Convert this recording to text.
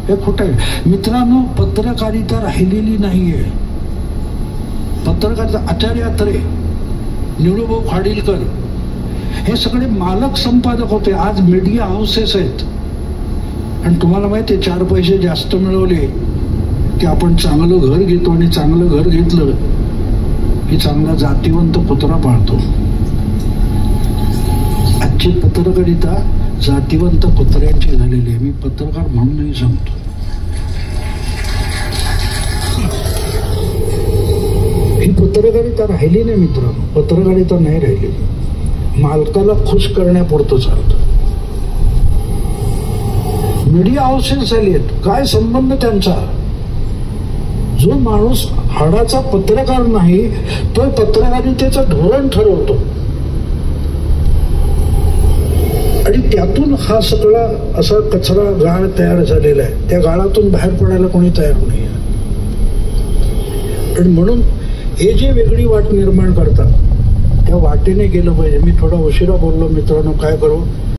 हे खोटं आहे मित्रांनो. पत्रकारिता राहिलेली नाहीये. पत्रकारिता आचार्य अत्रे, निळूभाऊ खाडीलकर हे सगळे मालक संपादक होते. आज मीडिया हाऊसेस आहेत. आणि तुम्हाला माहिती आहे 4 पैसे जास्त मिळवले की आपण चांगलं घर घेतो आणि चांगलं घर घेतलं की चांगला जातीवंत कुत्रा पाळतो. आजची पत्रकारिता जातीवंत कुत्र्यांची झालेली आहे. मी पत्रकार म्हणूनही सांगतो. ही पत्रकारिता राहिली नाही मित्रांनो. पत्रकारिता नाही राहिली. मालकाला खुश करण्यापुरतं चालतं. मीडिया हाऊसेस झाली आहेत. काय संबंध त्यांचा? जो माणूस हाडाचा पत्रकार नाही तो पत्रकारितेचं धोरण ठरवतो आणि त्यातून हा सगळा असा कचरा गाळ तयार झालेला आहे. त्या गाळातून बाहेर पडायला कोणी तयार नाही. आणि म्हणून हे जे वेगळी वाट निर्माण करतात त्या वाटेने गेलं पाहिजे. मी थोडा उशिरा बोललो मित्रांनो, काय करू.